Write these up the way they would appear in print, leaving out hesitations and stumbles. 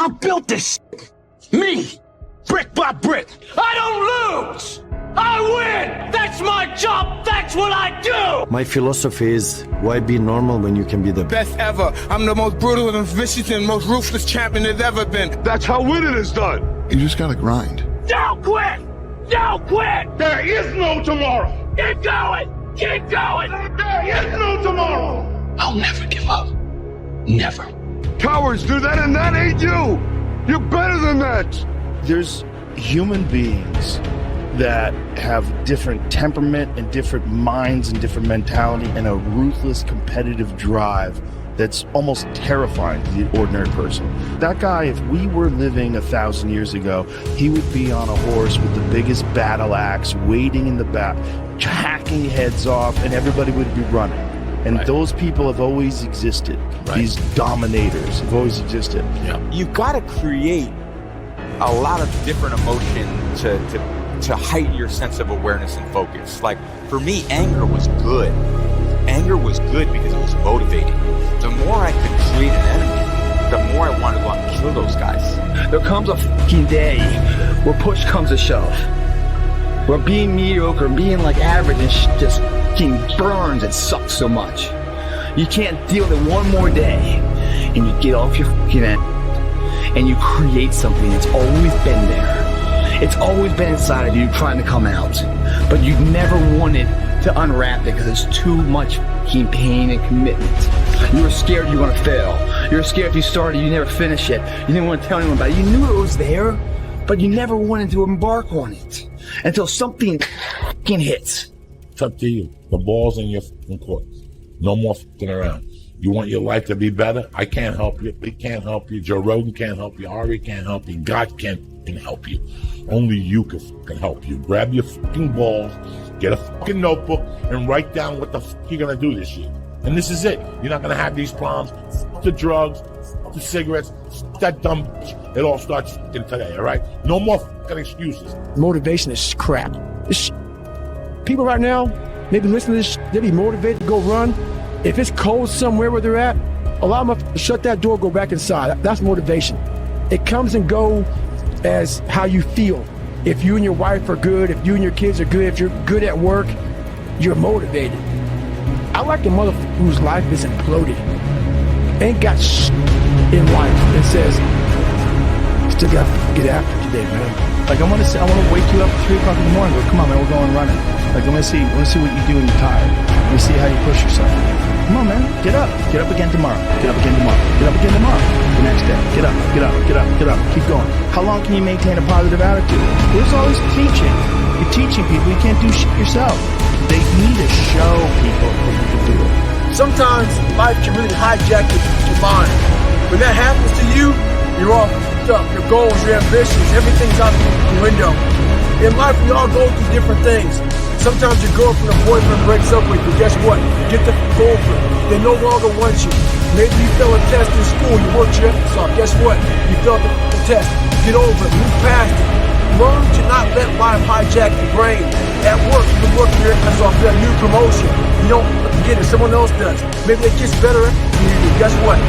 I built this shit. Me. Brick by brick. I don't lose. I win. That's my job. That's what I do. My philosophy is, why be normal when you can be the Best ever. I'm the most brutal and vicious and most ruthless champion there's ever been. That's how winning is done. You just gotta grind. Don't quit. Don't quit. There is no tomorrow. Keep going. Keep going. There is no tomorrow. I'll never give up. Never. Cowards do that, and that ain't you. You're better than that. There's human beings that have different temperament and different minds and different mentality and a ruthless competitive drive that's almost terrifying to the ordinary person. That guy, if we were living 1,000 years ago, he would be on a horse with the biggest battle axe, waiting in the back, hacking heads off, and everybody would be running. And those people have always existed. These dominators have always existed. You gotta create a lot of different emotion to heighten your sense of awareness and focus. Like, for me, anger was good. Anger was good because it was motivating. The more I could create an enemy, the more I wanted to go out and kill those guys. There comes a fucking day where push comes to shove. Where being mediocre, being like average and just fucking burns and sucks so much. You can't deal with it one more day. And you get off your fucking end. And you create something that's always been there. It's always been inside of you trying to come out. But you've never wanted to unwrap it because it's too much fucking pain and commitment. You were scared you were going to fail. You were scared if you started, you never finish it. You didn't want to tell anyone about it. You knew it was there, but you never wanted to embark on it until something fucking hits. It's up to you. The ball's in your fucking court. No more fucking around. You want your life to be better? I can't help you. We can't help you. Joe Rogan can't help you. Ari can't help you. God can't fucking help you. Only you can fucking help you. Grab your fucking balls, get a fucking notebook, and write down what the fuck you're gonna do this year. And this is it. You're not gonna have these problems. Fuck the drugs, fuck the cigarettes, fuck that dumb bitch. It all starts fucking today, all right? No more fucking excuses. Motivation is crap. People right now, maybe listen to this, they be motivated to go run. If it's cold somewhere where they're at, allow them to shut that door, go back inside. That's motivation. It comes and go as how you feel. If you and your wife are good, if you and your kids are good, if you're good at work, you're motivated. I like the motherfucker whose life is imploded. Ain't got in life that says, still got to get after today, man. Like I want to wake you up at 3 o'clock in the morning. Go, come on, man, we're going running. Like I want to see what you do when you're tired. I want to see how you push yourself. Come on, man, get up again tomorrow. Get up again tomorrow. Get up again tomorrow. The next day, get up. Keep going. How long can you maintain a positive attitude? There's always teaching. You're teaching people. You can't do shit yourself. They need to show people that you can do it. Sometimes life can really hijack your mind. When that happens to you, you're all f***ed up. Your goals, your ambitions, everything's out the window. In life, we all go through different things. Sometimes your girlfriend or boyfriend breaks up with you. Guess what? Get the f*** over it. They no longer want you. Maybe you failed a test in school. You worked your ass off. Guess what? You failed the test. Get over it. Move past it. Learn to not let life hijack your brain. At work, you work your ass off. You have a new promotion. You don't get it. Someone else does. Maybe they're just better at it than you do. Guess what?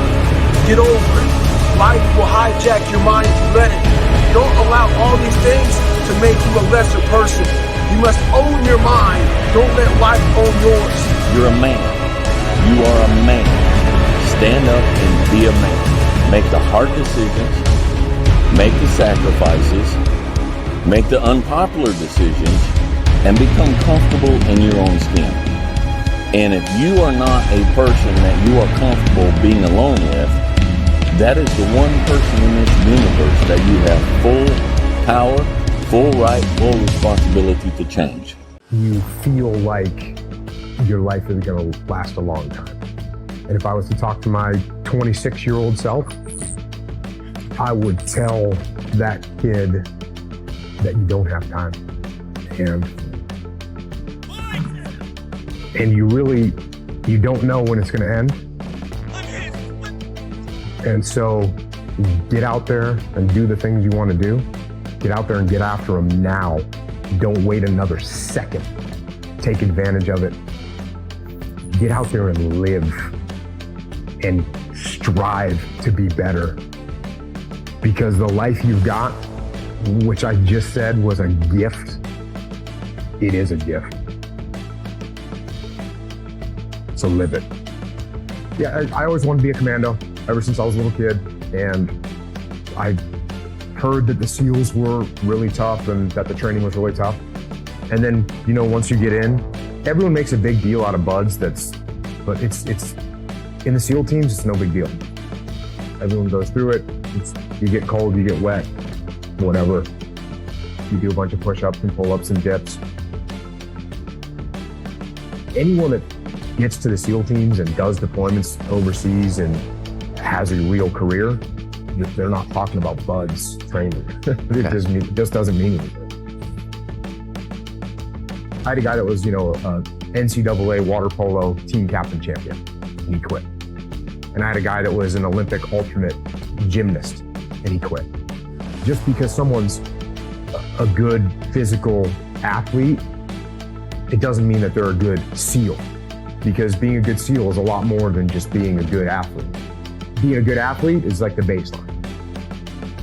Get over it. Life will hijack your mind if you let it. Don't allow all these things to make you a lesser person. You must own your mind. Don't let life own yours. You're a man. You are a man. Stand up and be a man. Make the hard decisions. Make the sacrifices. Make the unpopular decisions. And become comfortable in your own skin. And if you are not a person that you are comfortable being alone with, that is the one person in this universe that you have full power, full right, full responsibility to change. You feel like your life is going to last a long time. And if I was to talk to my 26-year-old self, I would tell that kid that you don't have time. And you don't know when it's going to end. And so get out there and do the things you want to do. Get out there and get after them now. Don't wait another second. Take advantage of it. Get out there and live and strive to be better. Because the life you've got, which I just said was a gift, it is a gift. So live it. Yeah, I always wanted to be a commando ever since I was a little kid. And I heard that the SEALs were really tough and that the training was really tough. And then, you know, once you get in, everyone makes a big deal out of buds. But it's in the SEAL teams, it's no big deal. Everyone goes through it. You get cold, you get wet, whatever. You do a bunch of push-ups and pull-ups and dips. Anyone that gets to the SEAL teams and does deployments overseas and has a real career, they're not talking about buds training. It just doesn't mean anything. I had a guy that was, you know, a NCAA water polo team captain champion, and he quit. And I had a guy that was an Olympic alternate gymnast, and he quit. Just because someone's a good physical athlete, it doesn't mean that they're a good SEAL. Because being a good SEAL is a lot more than just being a good athlete. Being a good athlete is like the baseline.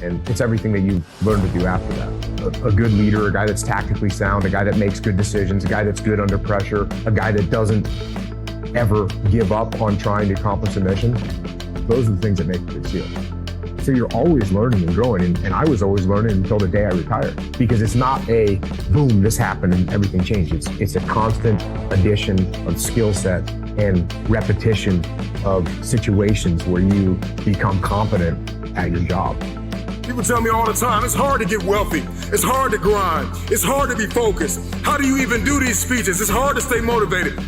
And it's everything that you learn to do after that. A good leader, a guy that's tactically sound, a guy that makes good decisions, a guy that's good under pressure, a guy that doesn't ever give up on trying to accomplish a mission. Those are the things that make a good SEAL. So you're always learning and growing, and I was always learning until the day I retired. Because it's not a boom, this happened and everything changed. It's a constant addition of skill set and repetition of situations where you become competent at your job. People tell me all the time, it's hard to get wealthy. It's hard to grind. It's hard to be focused. How do you even do these speeches? It's hard to stay motivated.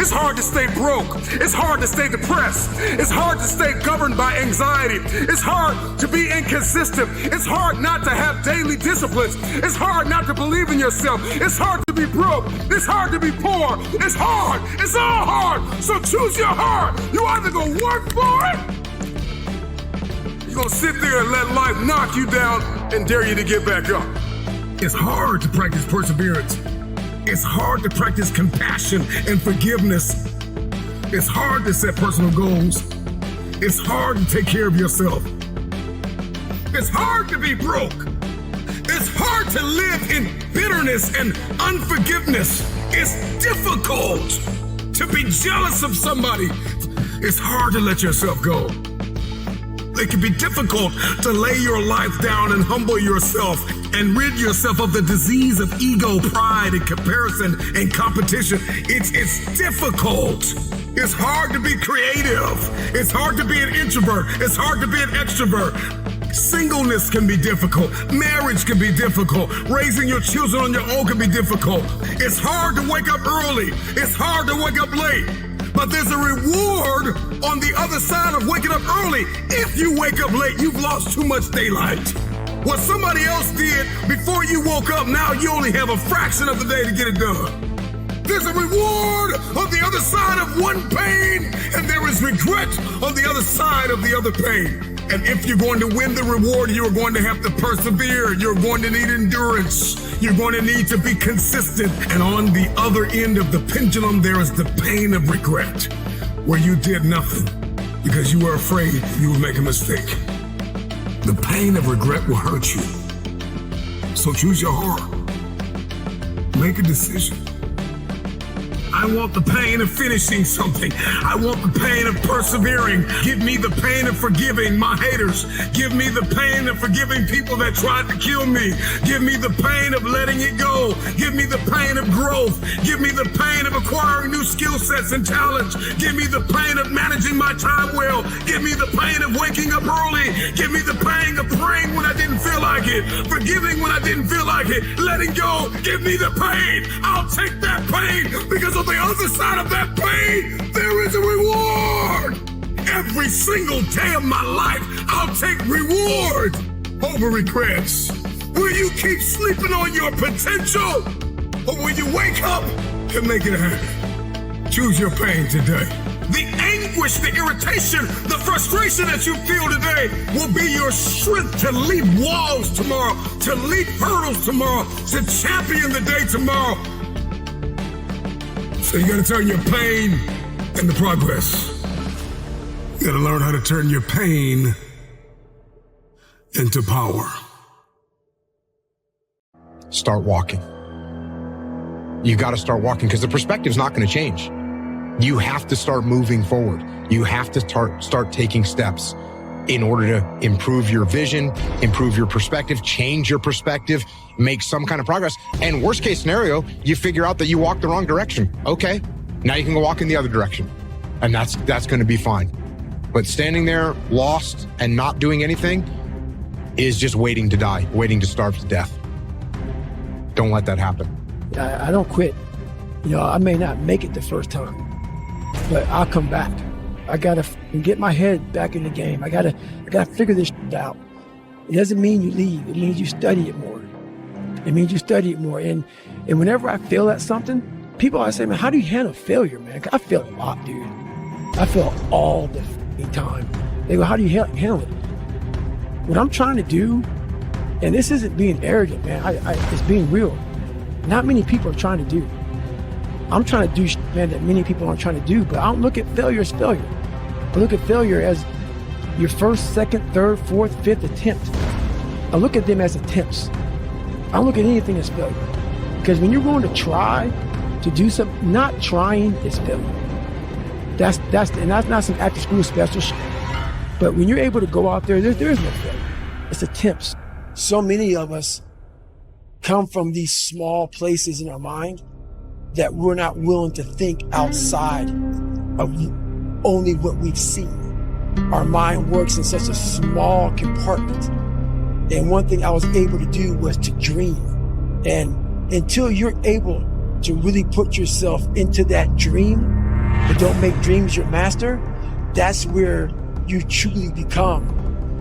It's hard to stay broke. It's hard to stay depressed. It's hard to stay governed by anxiety. It's hard to be inconsistent. It's hard not to have daily disciplines. It's hard not to believe in yourself. It's hard to be broke. It's hard to be poor. It's hard. It's all hard. So choose your heart. You either go work for it, you're gonna sit there and let life knock you down and dare you to get back up. It's hard to practice perseverance. It's hard to practice compassion and forgiveness. It's hard to set personal goals. It's hard to take care of yourself. It's hard to be broke. It's hard to live in bitterness and unforgiveness. It's difficult to be jealous of somebody. It's hard to let yourself go. It can be difficult to lay your life down and humble yourself and rid yourself of the disease of ego, pride, and comparison and competition. It's difficult. It's hard to be creative. It's hard to be an introvert. It's hard to be an extrovert. Singleness can be difficult. Marriage can be difficult. Raising your children on your own can be difficult. It's hard to wake up early. It's hard to wake up late. But there's a reward on the other side of waking up early. If you wake up late, you've lost too much daylight. What somebody else did before you woke up, now you only have a fraction of the day to get it done. There's a reward on the other side of one pain, and there is regret on the other side of the other pain. And if you're going to win the reward, you're going to have to persevere. You're going to need endurance. You're going to need to be consistent. And on the other end of the pendulum, there is the pain of regret, where you did nothing because you were afraid you would make a mistake. The pain of regret will hurt you. So choose your heart. Make a decision. I want the pain of finishing something. I want the pain of persevering. Give me the pain of forgiving my haters. Give me the pain of forgiving people that tried to kill me. Give me the pain of letting it go. Give me the pain of growth. Give me the pain of acquiring new skill sets and talents. Give me the pain of managing my time well. Give me the pain of waking up early. Give me the pain of praying when I didn't feel like it. Forgiving when I didn't feel like it. Letting go. Give me the pain. I'll take that pain because on the other side of that pain, there is a reward. Every single day of my life, I'll take reward over regrets. Will you keep sleeping on your potential, or will you wake up and make it happen? Choose your pain today. The anguish, the irritation, the frustration that you feel today will be your strength to leap walls tomorrow, to leap hurdles tomorrow, to champion the day tomorrow. So you gotta turn your pain into progress. You gotta learn how to turn your pain into power. Start walking. You got to start walking because the perspective's not going to change. You have to start moving forward. You have to start taking steps in order to improve your vision, improve your perspective, change your perspective, make some kind of progress. And worst case scenario, you figure out that you walked the wrong direction. Okay, now you can go walk in the other direction. And that's going to be fine. But standing there lost and not doing anything is just waiting to die, waiting to starve to death. Don't let that happen. I don't quit. You know, I may not make it the first time, but I'll come back. I gotta get my head back in the game. I gotta figure this out. It doesn't mean you leave. It means you study it more. It means you study it more. And whenever I fail at something, people always say, man, how do you handle failure, man? I fail a lot, dude. I fail all the time. They go, how do you handle it? What I'm trying to do, and this isn't being arrogant, man. It's being real. Not many people are trying to do. I'm trying to do shit, man, that many people aren't trying to do, but I don't look at failure as failure. I look at failure as your first, second, third, fourth, fifth attempt. I look at them as attempts. I don't look at anything as failure. Because when you're going to try to do something, not trying is failure. That's not some after school special shit. But when you're able to go out there is no failure. It's attempts. So many of us come from these small places in our mind that we're not willing to think outside of only what we've seen. Our mind works in such a small compartment. And one thing I was able to do was to dream. And until you're able to really put yourself into that dream, but don't make dreams your master, that's where you truly become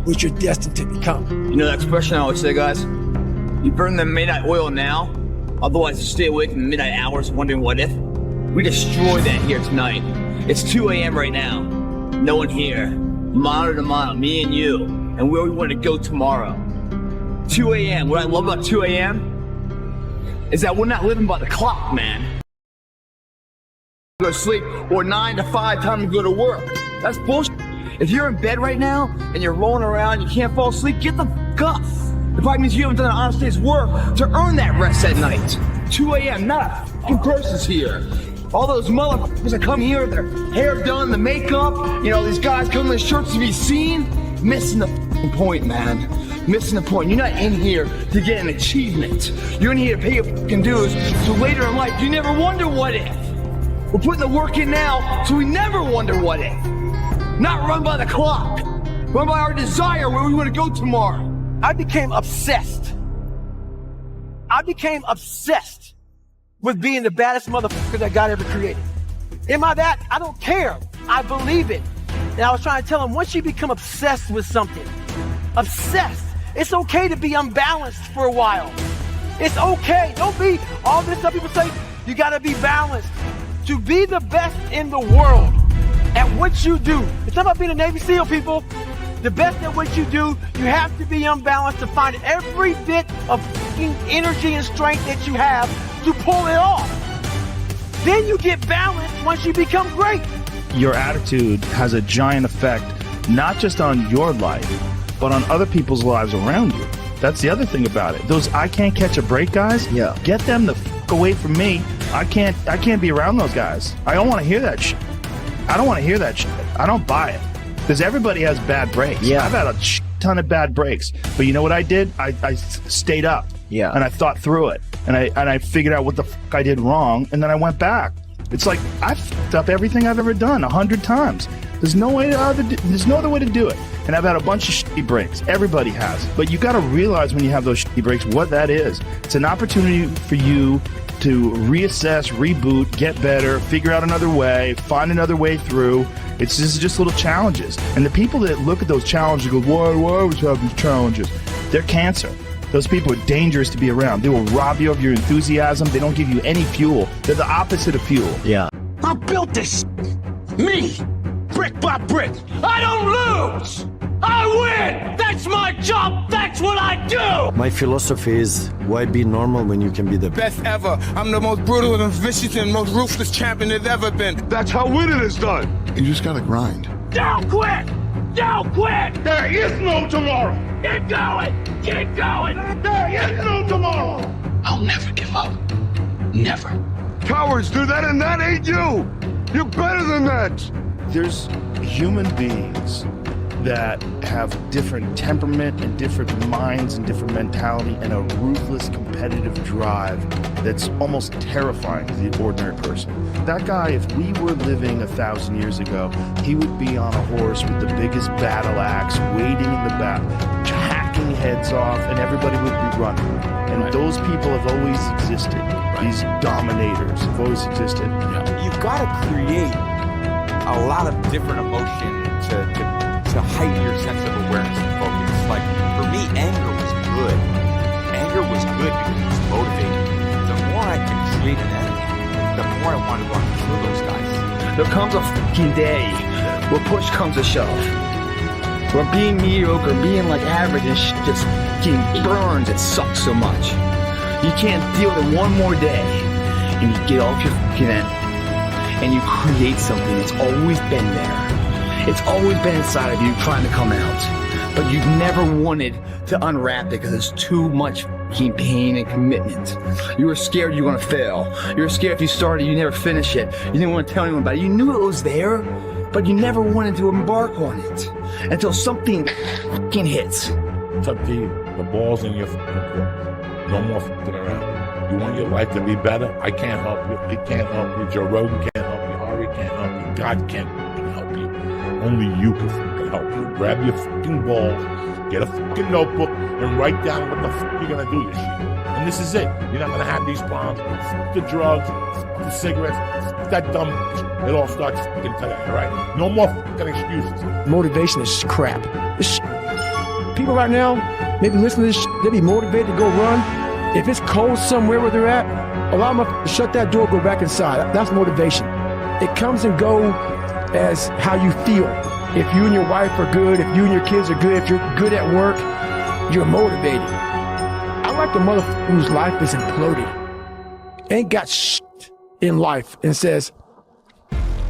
what you're destined to become. You know that expression I always say, guys? You burn the midnight oil now, otherwise you stay awake in the midnight hours wondering what if. We destroy that here tonight. It's 2 a.m. right now. No one here. Mano to mano, me and you, and where we want to go tomorrow. 2 a.m. What I love about 2 a.m. is that we're not living by the clock, man. Go to sleep, or 9 to 5, time to go to work. That's bullshit. If you're in bed right now and you're rolling around, you can't fall asleep, get the f*** up. It probably means you haven't done an honest day's work to earn that rest at night. 2 a.m., not a f***ing person's here. All those motherfuckers that come here, their hair done, the makeup, you know, these guys come in their shirts to be seen, missing the f***ing point, man. Missing the point. You're not in here to get an achievement. You're in here to pay your f***ing dues, so later in life, you never wonder what if. We're putting the work in now, so we never wonder what if. Not run by the clock. Run by our desire where we want to go tomorrow. I became obsessed. With being the baddest motherfucker that God ever created. Am I that? I don't care. I believe it. And I was trying to tell him, once you become obsessed with something, obsessed, it's okay to be unbalanced for a while. It's okay. Don't be all this stuff people say, you gotta be balanced. To be the best in the world at what you do. It's not about being a Navy SEAL, people. The best at what you do, you have to be unbalanced to find every bit of fucking energy and strength that you have to pull it off. Then you get balanced once you become great. Your attitude has a giant effect, not just on your life, but on other people's lives around you. That's the other thing about it. Those I can't catch a break guys, get them the fuck away from me. I can't be around those guys. I don't want to hear that shit. I don't want to hear that shit. I don't buy it. Because everybody has bad breaks. Yeah. I've had a ton of bad breaks. But you know what I did? I stayed up. Yeah. And I thought through it. And I figured out what the fuck I did wrong. And then I went back. It's like I fucked up everything I've ever done 100 times. There's no other way to do it. And I've had a bunch of shitty breaks. Everybody has. But you got to realize when you have those shitty breaks what that is. It's an opportunity for you to reassess, reboot, get better, figure out another way, find another way through. It's just little challenges. And the people that look at those challenges and go, why do I always have these challenges? They're cancer. Those people are dangerous to be around. They will rob you of your enthusiasm. They don't give you any fuel. They're the opposite of fuel. Yeah. I built this me, brick by brick. I don't lose. I win. That's my job. That's what I do. My philosophy is, why be normal when you can be the Best ever. I'm the most brutal and vicious and most ruthless champion there's ever been. That's how winning is done. You just gotta grind. Don't quit. Don't quit! There is no tomorrow. Keep going! Keep going! There is no tomorrow. I'll never give up. Never. Cowards do that, and that ain't you. You're better than that. There's human beings that have different temperament and different minds and different mentality and a ruthless competitive drive that's almost terrifying to the ordinary person. That guy, if we were living 1,000 years ago, he would be on a horse with the biggest battle axe, waiting in the back, hacking heads off, and everybody would be running. And those people have always existed. These dominators have always existed. You've got to create a lot of different emotion to heighten your sense of awareness and focus. Like, for me, anger was good. Anger was good because it was motivating. The more I could create an enemy, the more I wanted to run through those guys. There comes a fucking day where push comes to shove. Where being mediocre, being like average and just fucking burns, it sucks so much. You can't deal with it one more day. And you get off your fucking end. And you create something that's always been there. It's always been inside of you trying to come out. But you've never wanted to unwrap it because it's too much fucking pain and commitment. You were scared you were going to fail. You were scared if you started, you never finish it. You didn't want to tell anyone about it. You knew it was there, but you never wanted to embark on it until something fucking hits. It's up to you. The ball's in your fucking court. No more fucking around. You want your life to be better? I can't help you. He can't help you. Joe Rogan can't help you. Ari can't help you. God can't fucking help you. Only you can fucking help you. Grab your fucking balls, get a fucking notebook, and write down what the fuck you're gonna do this year. And this is it. You're not gonna have these problems. Fuck the drugs, fuck the cigarettes, fuck that dumb shit. It all starts fucking today, all right? No more fucking excuses. Motivation is crap. People right now, maybe listen to this shit, they be motivated to go run. If it's cold somewhere where they're at, allow them to shut that door, go back inside. That's motivation. It comes and go as how you feel. If you and your wife are good, if you and your kids are good, if you're good at work, you're motivated. I like the motherfucker whose life is imploded. Ain't got shit in life and says,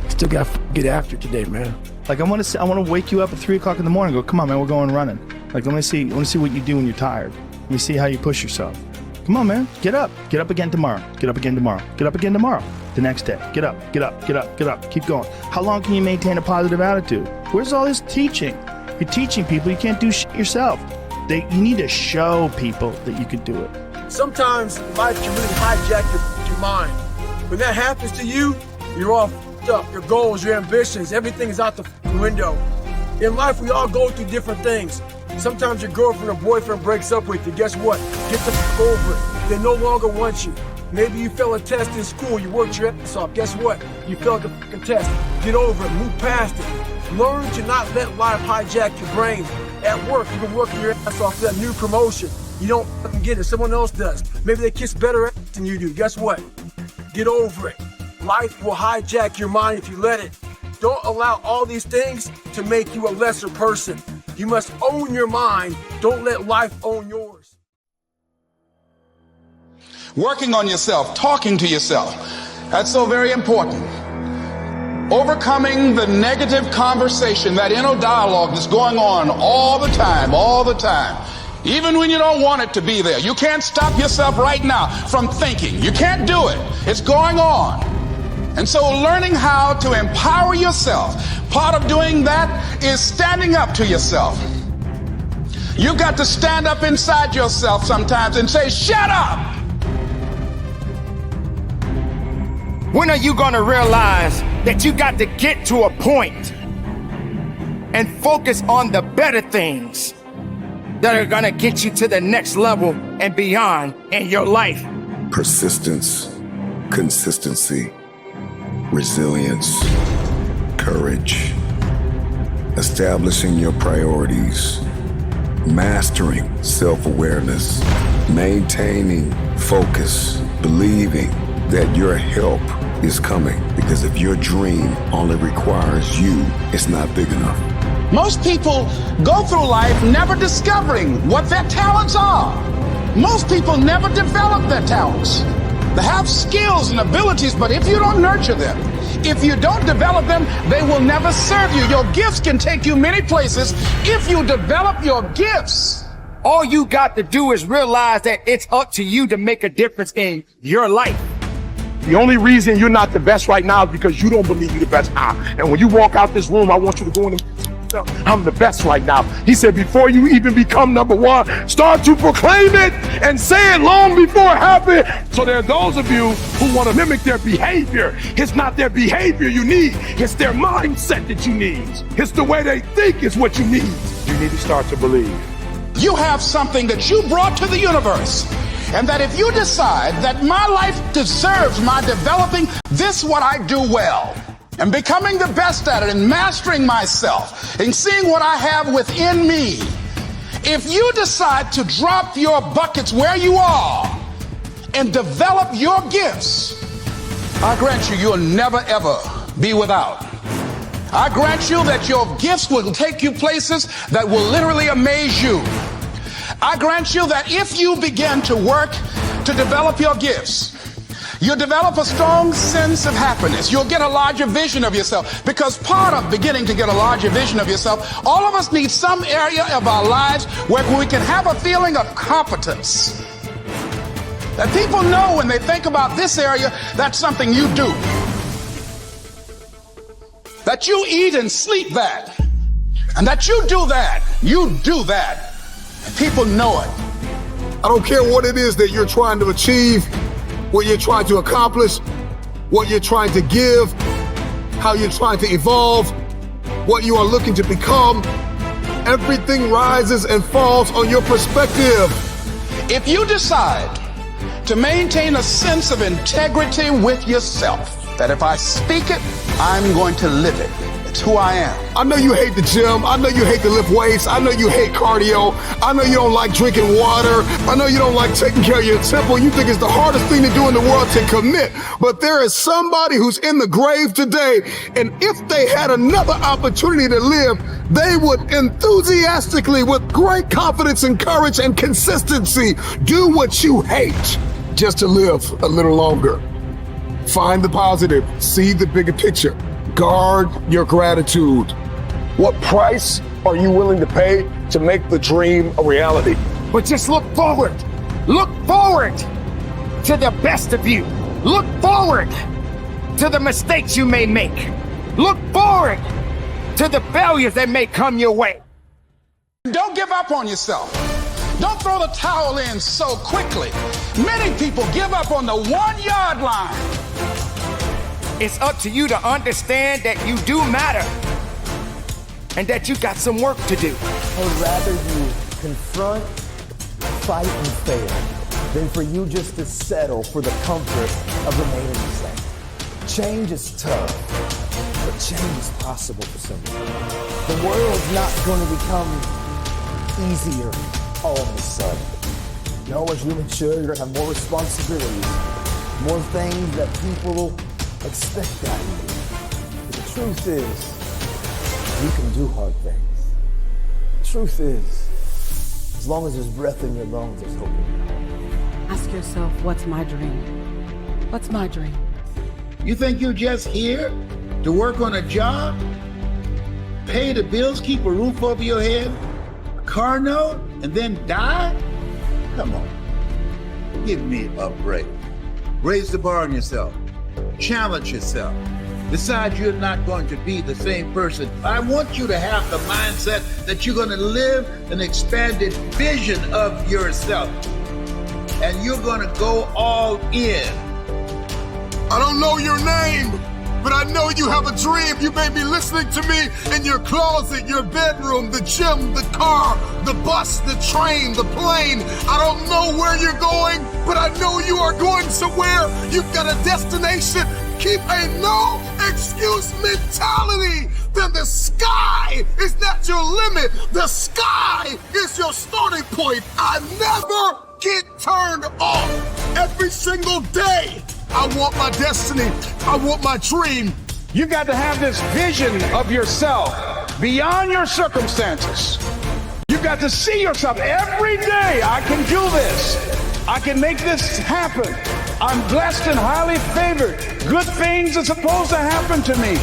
still gotta get after it today, man. Like, I want to wake you up at 3 o'clock in the morning and go, come on, man, we're going running. Like, let me see what you do when you're tired. Let me see how you push yourself. Come on, man, get up again tomorrow. Get up again tomorrow. Get up again tomorrow. The next day, get up. Keep going. How long can you maintain a positive attitude? Where's all this teaching? You're teaching people you can't do shit yourself. You need to show people that you can do it. Sometimes life can really hijack your mind. When that happens to you, you're all f***ed up. Your goals, your ambitions, everything is out the window. In life, we all go through different things. Sometimes your girlfriend or boyfriend breaks up with you. Guess what? Get the f*** over it. They no longer want you. Maybe you failed a test in school. You worked your ass off. Guess what? You failed the fucking test. Get over it. Move past it. Learn to not let life hijack your brain. At work, you've been working your ass off for that new promotion. You don't fucking get it. Someone else does. Maybe they kiss better ass than you do. Guess what? Get over it. Life will hijack your mind if you let it. Don't allow all these things to make you a lesser person. You must own your mind. Don't let life own yours. Working on yourself, talking to yourself. That's so very important. Overcoming the negative conversation, that inner dialogue that's going on all the time. Even when you don't want it to be there. You can't stop yourself right now from thinking. You can't do it. It's going on. And so learning how to empower yourself, part of doing that is standing up to yourself. You've got to stand up inside yourself sometimes and say, shut up! When are you going to realize that you got to get to a point and focus on the better things that are going to get you to the next level and beyond in your life? Persistence, consistency, resilience, courage, establishing your priorities, mastering self-awareness, maintaining focus, believing that your help is coming, because if your dream only requires you, it's not big enough. Most people go through life never discovering what their talents are. Most people never develop their talents. They have skills and abilities, but if you don't nurture them, If you don't develop them, they will never serve you. Your gifts can take you many places if you develop your gifts. All you got to do is realize that it's up to you to make a difference in your life. The only reason you're not the best right now is because you don't believe you're the best now. And when you walk out this room, I want you to go in and I'm the best right now. He said, before you even become number one, start to proclaim it and say it long before it happens. So there are those of you who want to mimic their behavior. It's not their behavior you need. It's their mindset that you need. It's the way they think is what you need. You need to start to believe. You have something that you brought to the universe. And that if you decide that my life deserves my developing this what I do well, and becoming the best at it and mastering myself and seeing what I have within me, if you decide to drop your buckets where you are and develop your gifts, I grant you, you'll never ever be without. I grant you that your gifts will take you places that will literally amaze you. I grant you that if you begin to work to develop your gifts, you'll develop a strong sense of happiness. You'll get a larger vision of yourself. Because part of beginning to get a larger vision of yourself, all of us need some area of our lives where we can have a feeling of competence. That people know when they think about this area, that's something you do. That you eat and sleep that. And that you do that. You do that. And people know it. I don't care what it is that you're trying to achieve, what you're trying to accomplish, what you're trying to give, how you're trying to evolve, what you are looking to become. Everything rises and falls on your perspective. If you decide to maintain a sense of integrity with yourself, that if I speak it, I'm going to live it. It's who I am. I know you hate the gym. I know you hate to lift weights. I know you hate cardio. I know you don't like drinking water. I know you don't like taking care of your temple. You think it's the hardest thing to do in the world to commit. But there is somebody who's in the grave today, and if they had another opportunity to live, they would enthusiastically, with great confidence and courage and consistency, do what you hate just to live a little longer. Find the positive. See the bigger picture. Guard your gratitude. What price are you willing to pay to make the dream a reality? But just look forward. Look forward to the best of you. Look forward to the mistakes you may make. Look forward to the failures that may come your way. Don't give up on yourself. Don't throw the towel in so quickly. Many people give up on the 1-yard line. It's up to you to understand that you do matter and that you got some work to do. I would rather you confront, fight, and fail than for you just to settle for the comfort of remaining the same. Change is tough, but change is possible for someone. The world's not going to become easier all of a sudden. No, as you mature, you're going to have more responsibilities, more things that people expect out of you. But the truth is, you can do hard things. The truth is, as long as there's breath in your lungs, there's hope in your heart. Ask yourself, what's my dream? What's my dream? You think you're just here to work on a job, pay the bills, keep a roof over your head, a car note, and then die? Come on, give me a break. Raise the bar on yourself. Challenge yourself. Decide you're not going to be the same person. I want you to have the mindset that you're going to live an expanded vision of yourself. And you're going to go all in. I don't know your name, but I know you have a dream. You may be listening to me in your closet, your bedroom, the gym, the car, the bus, the train, the plane. I don't know where you're going, but I know you are going somewhere. You've got a destination. Keep a no excuse mentality. Then the sky is not your limit. The sky is your starting point. I never get turned off. Every single day, I want my destiny. I want my dream. You got to have this vision of yourself beyond your circumstances. You got to see yourself every day. I can do this. I can make this happen. I'm blessed and highly favored. Good things are supposed to happen to me.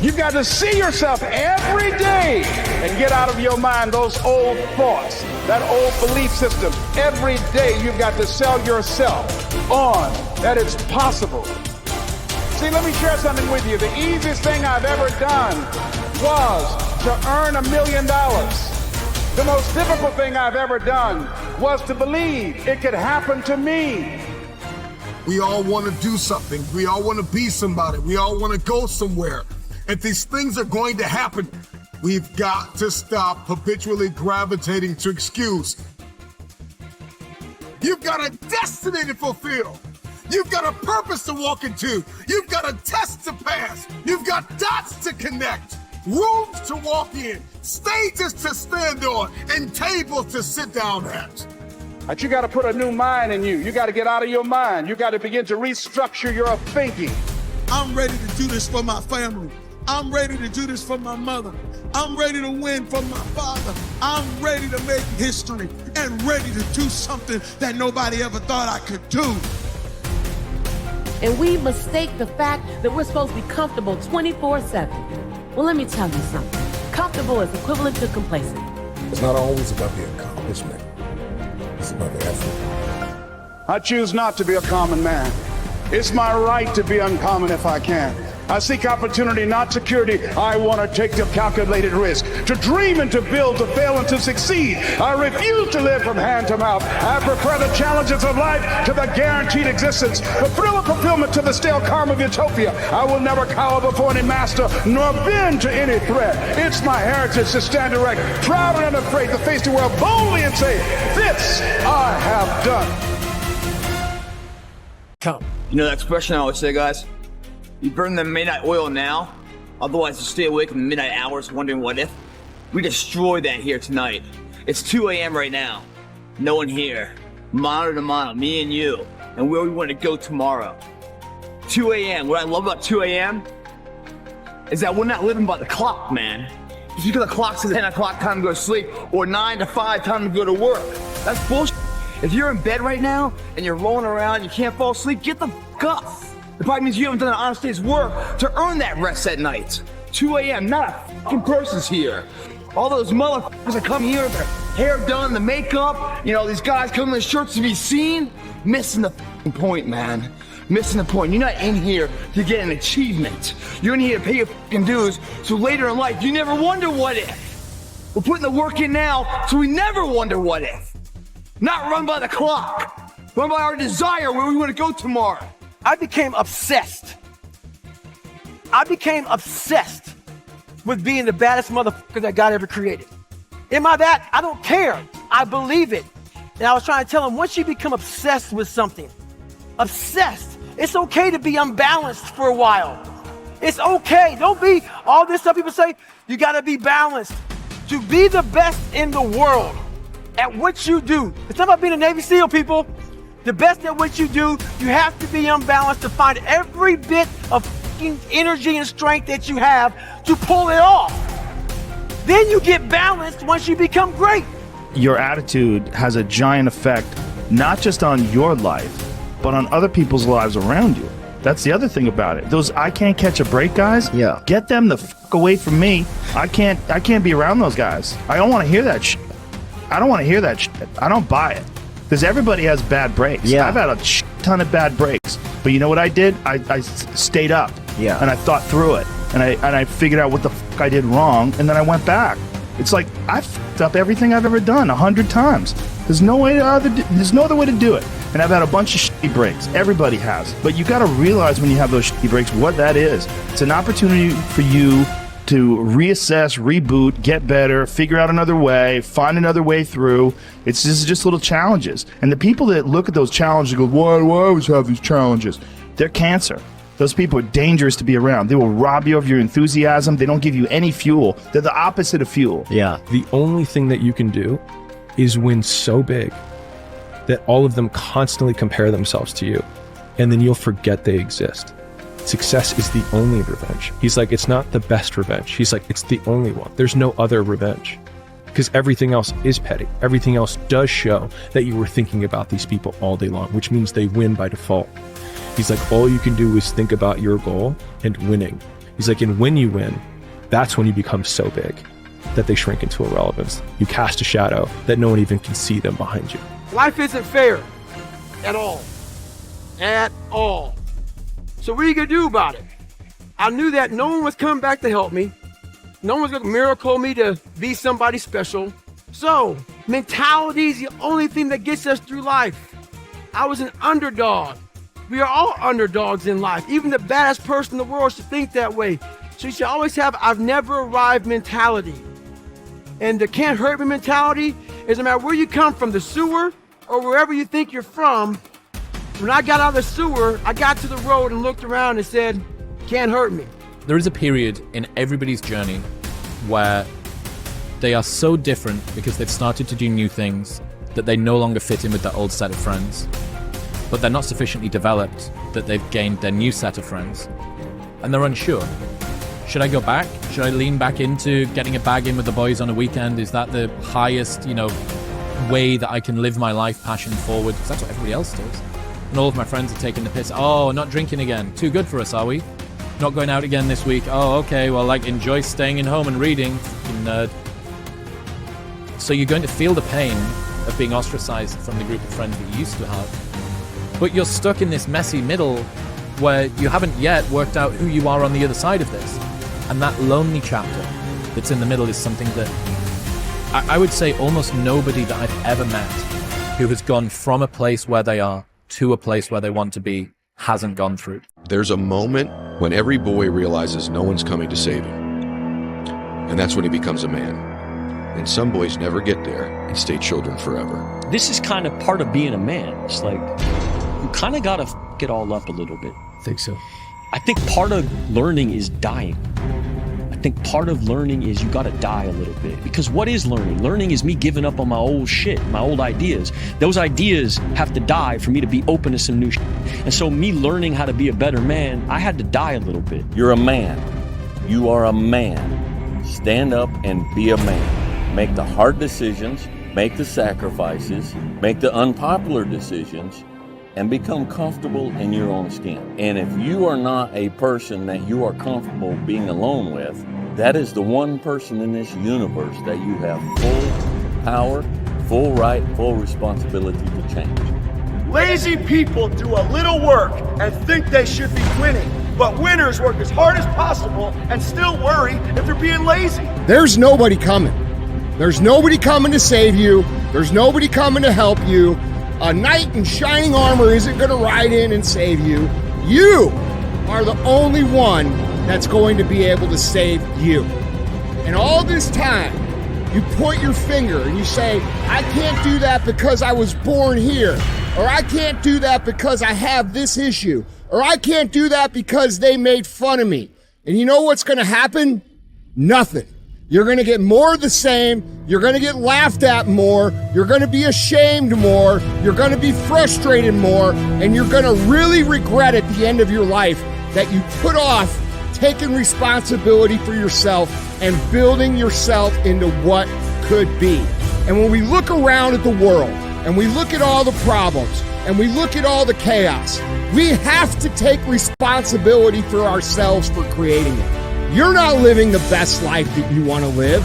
You've got to see yourself every day and get out of your mind those old thoughts, that old belief system. Every day you've got to sell yourself on that it's possible. See, let me share something with you. The easiest thing I've ever done was to earn $1 million. The most difficult thing I've ever done was to believe it could happen to me. We all want to do something. We all want to be somebody. We all want to go somewhere. If these things are going to happen, we've got to stop habitually gravitating to excuse. You've got a destiny to fulfill. You've got a purpose to walk into. You've got a test to pass. You've got dots to connect, rooms to walk in, stages to stand on, and tables to sit down at. But you got to put a new mind in you. You got to get out of your mind. You got to begin to restructure your thinking. I'm ready to do this for my family. I'm ready to do this for my mother. I'm ready to win for my father. I'm ready to make history and ready to do something that nobody ever thought I could do. And we mistake the fact that we're supposed to be comfortable 24/7. Well, let me tell you something. Comfortable is equivalent to complacent. It's not always about the accomplishment. It's about the effort. I choose not to be a common man. It's my right to be uncommon if I can. I seek opportunity, not security. I want to take the calculated risk, to dream and to build, to fail and to succeed. I refuse to live from hand to mouth. I prefer the challenges of life to the guaranteed existence, the thrill of fulfillment to the stale calm of utopia. I will never cower before any master, nor bend to any threat. It's my heritage to stand erect, proud and unafraid, to face the world boldly and say, this I have done. Come. You know that expression I always say, guys? You burn the midnight oil now, otherwise you stay awake in the midnight hours wondering what if. We destroyed that here tonight. It's 2 a.m. right now. No one here. Mano to mano, me and you, and where we want to go tomorrow. 2 a.m. What I love about 2 a.m. is that we're not living by the clock, man. Just because the clock says 10 o'clock time to go to sleep or 9 to 5 time to go to work. That's bullshit. If you're in bed right now and you're rolling around, you can't fall asleep, get the fuck up. It probably means you haven't done an honest day's work to earn that rest at night. 2 a.m., not a fucking person's here. All those motherfuckers that come here with their hair done, the makeup, you know, these guys come in the shirts to be seen, missing the fucking point, man. Missing the point. You're not in here to get an achievement. You're in here to pay your fucking dues, so later in life, you never wonder what if. We're putting the work in now, so we never wonder what if. Not run by the clock. Run by our desire where we want to go tomorrow. I became obsessed. With being the baddest motherfucker that God ever created. Am I that? I don't care. I believe it. And I was trying to tell him, once you become obsessed with something, it's okay to be unbalanced for a while. It's okay. Don't be all this stuff people say, you gotta be balanced. To be the best in the world at what you do. It's not about being a Navy SEAL, people. The best at what you do, you have to be unbalanced to find every bit of fucking energy and strength that you have to pull it off. Then you get balanced once you become great. Your attitude has a giant effect, not just on your life, but on other people's lives around you. That's the other thing about it. Those I can't catch a break guys, get them the fuck away from me. I can't be around those guys. I don't want to hear that shit. I don't want to hear that shit. I don't buy it. Because everybody has bad breaks. I've had a ton of bad breaks. But you know what I did? I stayed up. And I thought through it. And I figured out what the fuck I did wrong. And then I went back. It's like, I fucked up everything I've ever done 100 times. There's no other way to do it. And I've had a bunch of shitty breaks. Everybody has. But you got to realize when you have those shitty breaks what that is. It's an opportunity for you to reassess, reboot, get better, figure out another way, find another way through. It's just little challenges. And the people that look at those challenges and go, why do I always have these challenges? They're cancer. Those people are dangerous to be around. They will rob you of your enthusiasm. They don't give you any fuel. They're the opposite of fuel. Yeah. The only thing that you can do is win so big that all of them constantly compare themselves to you. And then you'll forget they exist. Success is the only revenge. He's like, it's not the best revenge. He's like, it's the only one. There's no other revenge. because everything else is petty. Everything else does show that you were thinking about these people all day long, which means they win by default. He's like, all you can do is think about your goal and winning. He's like, and when you win, that's when you become so big that they shrink into irrelevance. You cast a shadow that no one even can see them behind you. Life isn't fair at all. At all. So what are you gonna do about it? I knew that no one was coming back to help me. No one's gonna miracle me to be somebody special. So, mentality is the only thing that gets us through life. I was an underdog. We are all underdogs in life. Even the baddest person in the world should think that way. So you should always have I've never arrived mentality. And the can't hurt me mentality is no matter where you come from, the sewer or wherever you think you're from. When I got out of the sewer, I got to the road and looked around and said, can't hurt me. There is a period in everybody's journey where they are so different because they've started to do new things that they no longer fit in with their old set of friends. But they're not sufficiently developed that they've gained their new set of friends. And they're unsure. Should I go back? Should I lean back into getting a bag in with the boys on a weekend? Is that the highest, way that I can live my life passion forward? Because that's what everybody else does. And all of my friends are taking the piss. Oh, not drinking again. Too good for us, are we? Not going out again this week. Oh, okay. Well, enjoy staying in home and reading. Fucking nerd. So you're going to feel the pain of being ostracized from the group of friends that you used to have. But you're stuck in this messy middle where you haven't yet worked out who you are on the other side of this. And that lonely chapter that's in the middle is something that I would say almost nobody that I've ever met who has gone from a place where they are to a place where they want to be hasn't gone through. There's a moment when every boy realizes no one's coming to save him. And that's when he becomes a man. And some boys never get there and stay children forever. This is kind of part of being a man. It's like, you kind of got to get all up a little bit. I think so. I think part of learning is dying. I think part of learning is you got to die a little bit. Because what is learning? Learning is me giving up on my old shit, my old ideas. Those ideas have to die for me to be open to some new shit. And so me learning how to be a better man, I had to die a little bit. You're a man. You are a man. Stand up and be a man. Make the hard decisions, make the sacrifices, make the unpopular decisions, and become comfortable in your own skin. And if you are not a person that you are comfortable being alone with, that is the one person in this universe that you have full power, full right, full responsibility to change. Lazy people do a little work and think they should be winning. But winners work as hard as possible and still worry if they're being lazy. There's nobody coming. There's nobody coming to save you. There's nobody coming to help you. A knight in shining armor isn't going to ride in and save you. You are the only one that's going to be able to save you. And all this time, you point your finger and you say, I can't do that because I was born here. Or I can't do that because I have this issue. Or I can't do that because they made fun of me. And you know what's going to happen? Nothing. You're going to get more of the same. You're going to get laughed at more. You're going to be ashamed more. You're going to be frustrated more. And you're going to really regret at the end of your life that you put off taking responsibility for yourself and building yourself into what could be. And when we look around at the world and we look at all the problems and we look at all the chaos, we have to take responsibility for ourselves for creating it. You're not living the best life that you want to live.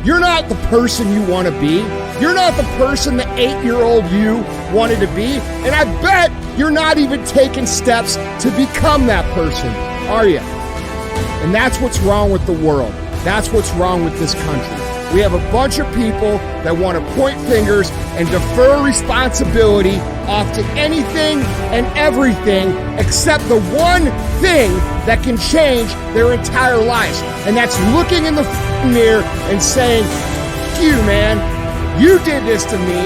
You're not the person you want to be. You're not the person the 8-year-old you wanted to be. And I bet you're not even taking steps to become that person, are you? And that's what's wrong with the world. That's what's wrong with this country. We have a bunch of people that want to point fingers and defer responsibility off to anything and everything except the one thing that can change their entire lives. And that's looking in the mirror and saying, you, man, you did this to me.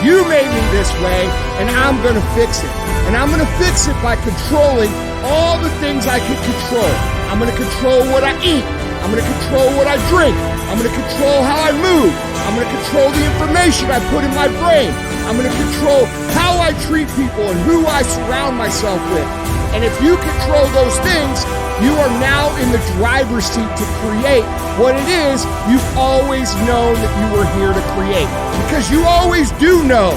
You made me this way, and I'm going to fix it. And I'm going to fix it by controlling all the things I can control. I'm going to control what I eat. I'm going to control what I drink. I'm going to control how I move. I'm going to control the information I put in my brain. I'm going to control how I treat people and who I surround myself with. And if you control those things, you are now in the driver's seat to create what it is you've always known that you were here to create. Because you always do know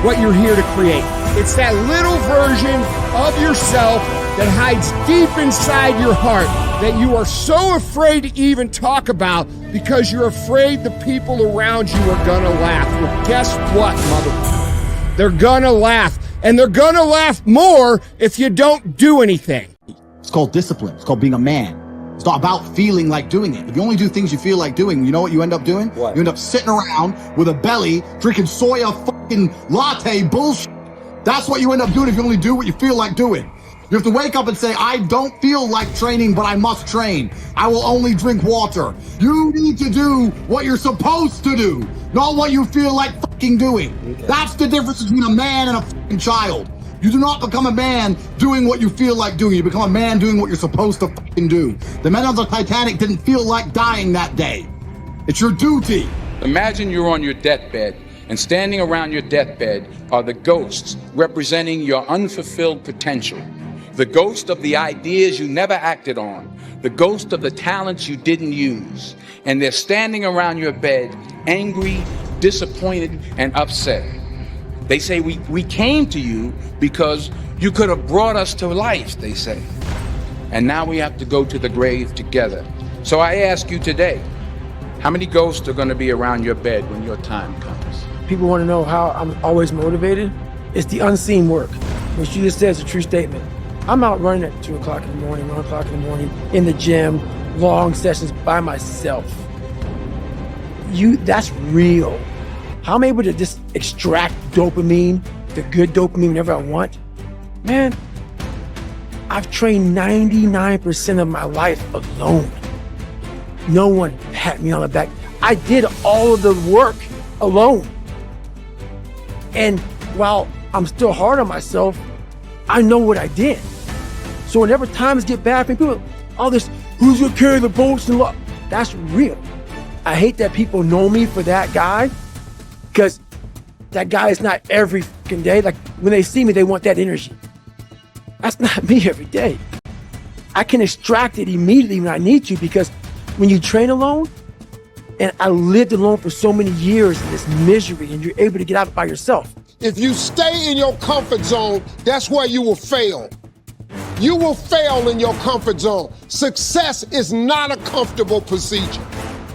what you're here to create. It's that little version of yourself that hides deep inside your heart that you are so afraid to even talk about because you're afraid the people around you are gonna laugh. Well, guess what, mother? They're gonna laugh. And they're gonna laugh more if you don't do anything. It's called discipline. It's called being a man. It's not about feeling like doing it. If you only do things you feel like doing, you know what you end up doing? What? You end up sitting around with a belly, drinking soya fucking latte bullshit. That's what you end up doing if you only do what you feel like doing. You have to wake up and say, I don't feel like training, but I must train. I will only drink water. You need to do what you're supposed to do, not what you feel like fucking doing. Okay. That's the difference between a man and a fucking child. You do not become a man doing what you feel like doing. You become a man doing what you're supposed to fucking do. The men on the Titanic didn't feel like dying that day. It's your duty. Imagine you're on your deathbed, and standing around your deathbed are the ghosts representing your unfulfilled potential. The ghost of the ideas you never acted on, the ghost of the talents you didn't use. And they're standing around your bed, angry, disappointed, and upset. They say, we came to you because you could have brought us to life, they say. And now we have to go to the grave together. So I ask you today, how many ghosts are going to be around your bed when your time comes? People want to know how I'm always motivated. It's the unseen work. What you just said is a true statement. I'm out running at 2 o'clock in the morning, 1 o'clock in the morning, in the gym, long sessions by myself. That's real. How I'm able to just extract dopamine, the good dopamine whenever I want. Man, I've trained 99% of my life alone. No one pat me on the back. I did all of the work alone. And while I'm still hard on myself, I know what I did. So whenever times get bad, people, all this, who's gonna carry the boats and look, that's real. I hate that people know me for that guy, because that guy is not every fucking day. Like when they see me, they want that energy. That's not me every day. I can extract it immediately when I need to, because when you train alone, and I lived alone for so many years in this misery, and you're able to get out by yourself. If you stay in your comfort zone, that's where you will fail. You will fail in your comfort zone. Success is not a comfortable procedure.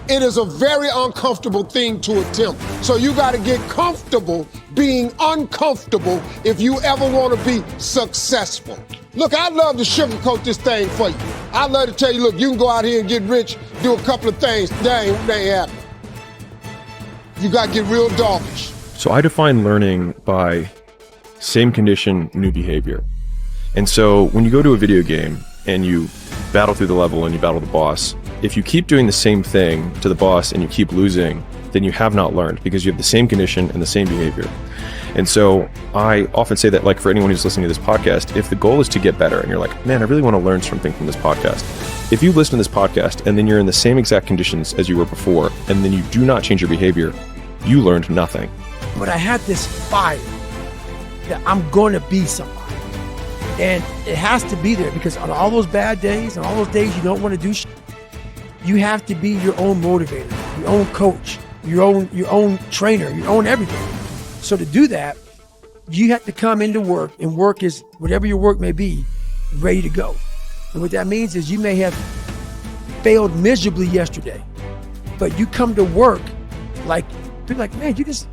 It is a very uncomfortable thing to attempt. So you got to get comfortable being uncomfortable if you ever want to be successful. Look, I'd love to sugarcoat this thing for you. I'd love to tell you, look, you can go out here and get rich, do a couple of things. That ain't happening. You got to get real doggish. So I define learning by same condition, new behavior. And so when you go to a video game and you battle through the level and you battle the boss, if you keep doing the same thing to the boss and you keep losing, then you have not learned, because you have the same condition and the same behavior. And so I often say that, like, for anyone who's listening to this podcast, if the goal is to get better and you're like, man, I really want to learn something from this podcast. If you listen to this podcast and then you're in the same exact conditions as you were before, and then you do not change your behavior, you learned nothing. But I had this fire that I'm going to be somebody. And it has to be there, because on all those bad days and all those days you don't want to do shit, you have to be your own motivator, your own coach, your own trainer, your own everything. So to do that, you have to come into work, and work is, whatever your work may be, ready to go. And what that means is you may have failed miserably yesterday, but you come to work like, you're like, man, you just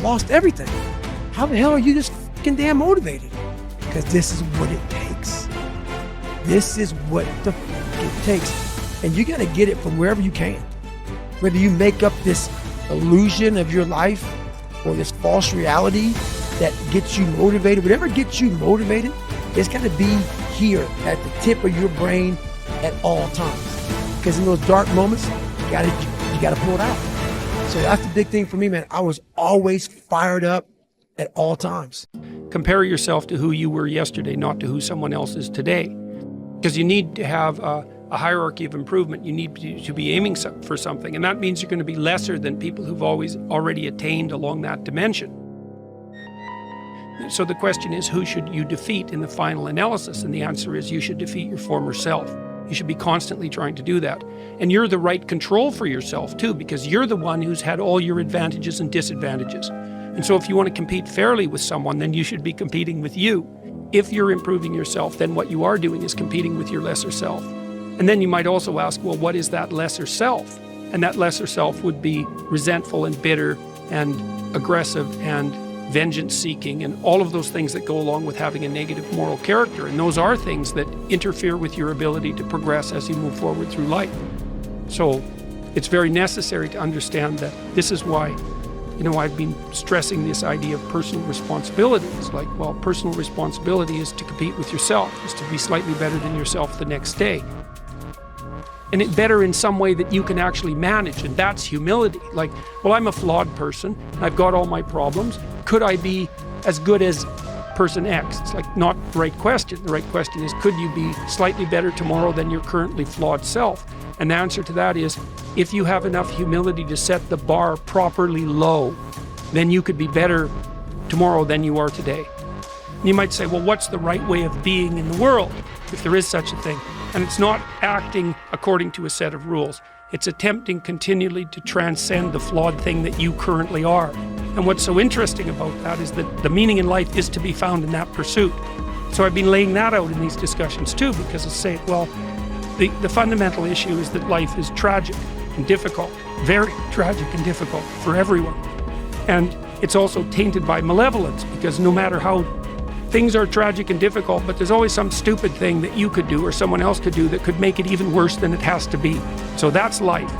lost everything. How the hell are you just fucking damn motivated? Because this is what it takes. This is what the fuck it takes. And you gotta get it from wherever you can. Whether you make up this illusion of your life or this false reality that gets you motivated, whatever gets you motivated, it's gotta be here at the tip of your brain at all times. Because in those dark moments, you gotta pull it out. So that's the big thing for me, man. I was always fired up at all times. Compare yourself to who you were yesterday, not to who someone else is today. Because you need to have a hierarchy of improvement. You need to be aiming for something, and that means you're going to be lesser than people who've already attained along that dimension. So the question is, who should you defeat in the final analysis? And the answer is, you should defeat your former self. You should be constantly trying to do that. And you're the right control for yourself too, because you're the one who's had all your advantages and disadvantages. And so if you want to compete fairly with someone, then you should be competing with you. If you're improving yourself, then what you are doing is competing with your lesser self. And then you might also ask, well, what is that lesser self? And that lesser self would be resentful and bitter and aggressive and vengeance-seeking and all of those things that go along with having a negative moral character. And those are things that interfere with your ability to progress as you move forward through life. So it's very necessary to understand that this is why, I've been stressing this idea of personal responsibility. It's like, well, personal responsibility is to compete with yourself, is to be slightly better than yourself the next day. And it better in some way that you can actually manage, and that's humility. Like, well, I'm a flawed person, I've got all my problems. Could I be as good as person X? It's like not the right question. The right question is, could you be slightly better tomorrow than your currently flawed self? And the answer to that is, if you have enough humility to set the bar properly low, then you could be better tomorrow than you are today. And you might say, well, what's the right way of being in the world, if there is such a thing? And it's not acting according to a set of rules. It's attempting continually to transcend the flawed thing that you currently are. And what's so interesting about that is that the meaning in life is to be found in that pursuit. So I've been laying that out in these discussions too, because I say, well, the fundamental issue is that life is tragic and difficult, very tragic and difficult for everyone. And it's also tainted by malevolence, because no matter how things are tragic and difficult, but there's always some stupid thing that you could do or someone else could do that could make it even worse than it has to be. So that's life.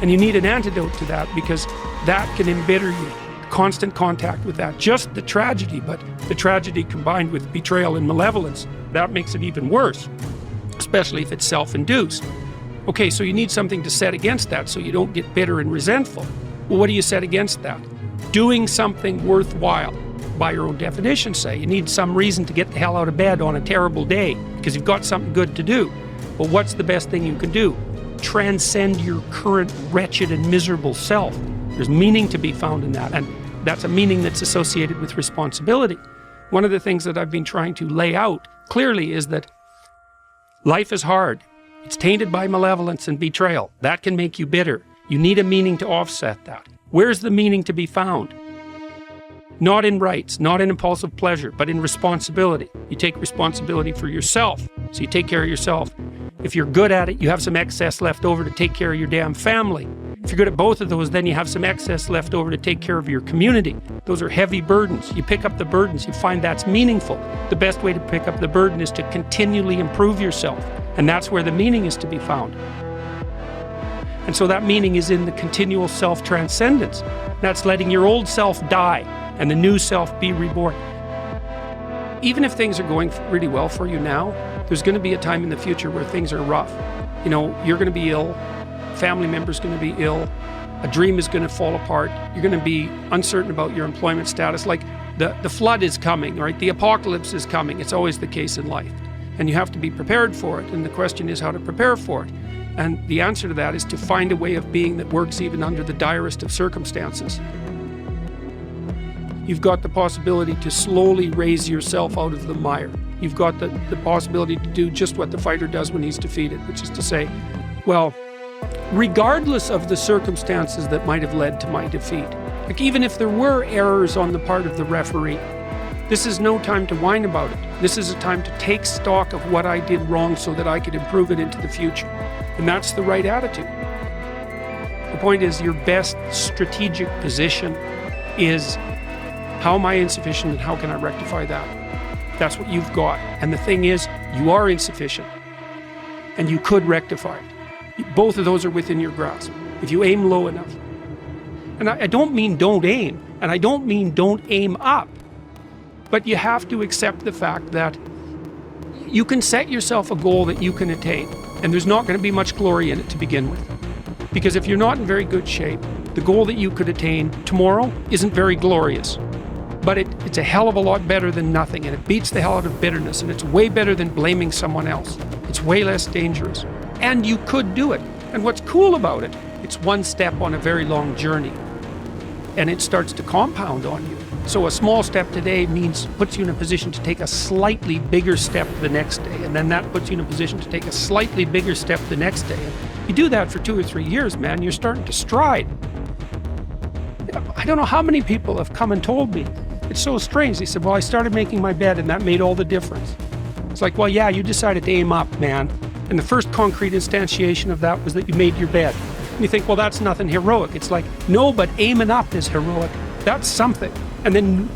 And you need an antidote to that, because that can embitter you. Constant contact with that. Just the tragedy, but the tragedy combined with betrayal and malevolence, that makes it even worse, especially if it's self-induced. Okay, so you need something to set against that so you don't get bitter and resentful. Well, what do you set against that? Doing something worthwhile. By your own definition, say. You need some reason to get the hell out of bed on a terrible day because you've got something good to do. Well, what's the best thing you can do? Transcend your current wretched and miserable self. There's meaning to be found in that, and that's a meaning that's associated with responsibility. One of the things that I've been trying to lay out clearly is that life is hard. It's tainted by malevolence and betrayal. That can make you bitter. You need a meaning to offset that. Where's the meaning to be found? Not in rights, not in impulsive pleasure, but in responsibility. You take responsibility for yourself, so you take care of yourself. If you're good at it, you have some excess left over to take care of your damn family. If you're good at both of those, then you have some excess left over to take care of your community. Those are heavy burdens. You pick up the burdens, you find that's meaningful. The best way to pick up the burden is to continually improve yourself, and that's where the meaning is to be found. And so that meaning is in the continual self-transcendence. That's letting your old self die and the new self be reborn. Even if things are going really well for you now, there's going to be a time in the future where things are rough. You're going to be ill, family member's going to be ill, a dream is going to fall apart, you're going to be uncertain about your employment status. Like the flood is coming, right? The apocalypse is coming. It's always the case in life. And you have to be prepared for it. And the question is how to prepare for it. And the answer to that is to find a way of being that works even under the direst of circumstances. You've got the possibility to slowly raise yourself out of the mire. You've got the possibility to do just what the fighter does when he's defeated, which is to say, well, regardless of the circumstances that might have led to my defeat, like even if there were errors on the part of the referee, this is no time to whine about it. This is a time to take stock of what I did wrong so that I could improve it into the future. And that's the right attitude. The point is, your best strategic position is, how am I insufficient and how can I rectify that? That's what you've got. And the thing is, you are insufficient and you could rectify it. Both of those are within your grasp if you aim low enough. And I don't mean don't aim, and I don't mean don't aim up, but you have to accept the fact that you can set yourself a goal that you can attain, and there's not going to be much glory in it to begin with. Because if you're not in very good shape, the goal that you could attain tomorrow isn't very glorious. But it's a hell of a lot better than nothing, and it beats the hell out of bitterness, and it's way better than blaming someone else. It's way less dangerous. And you could do it. And what's cool about it, it's one step on a very long journey. And it starts to compound on you. So a small step today puts you in a position to take a slightly bigger step the next day, and then that puts you in a position to take a slightly bigger step the next day. And you do that for 2 or 3 years, man, you're starting to stride. I don't know how many people have come and told me, it's so strange. They said, well, I started making my bed and that made all the difference. It's like, well, yeah, you decided to aim up, man. And the first concrete instantiation of that was that you made your bed. And you think, well, that's nothing heroic. It's like, no, but aiming up is heroic. That's something. And then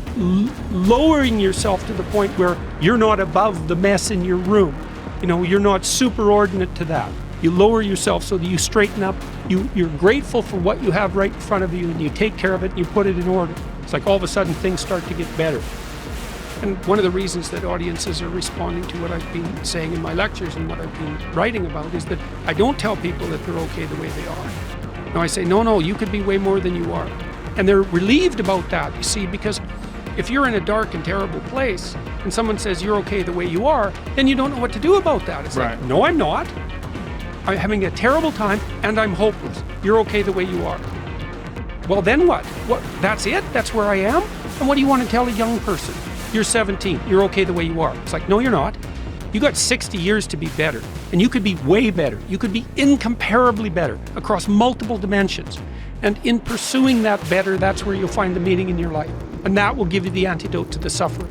lowering yourself to the point where you're not above the mess in your room. You know, you're not superordinate to that. You lower yourself so that you straighten up. You're grateful for what you have right in front of you, and you take care of it and you put it in order. It's like all of a sudden things start to get better. And one of the reasons that audiences are responding to what I've been saying in my lectures and what I've been writing about is that I don't tell people that they're okay the way they are. No, I say, no, you could be way more than you are. And they're relieved about that, you see, because if you're in a dark and terrible place and someone says you're okay the way you are, then you don't know what to do about that. It's like, no, I'm not. I'm having a terrible time and I'm hopeless. You're okay the way you are. Well, then what? That's it? That's where I am? And what do you want to tell a young person? You're 17. You're okay the way you are. It's like, no, you're not. You got 60 years to be better. And you could be way better. You could be incomparably better across multiple dimensions. And in pursuing that better, that's where you'll find the meaning in your life. And that will give you the antidote to the suffering.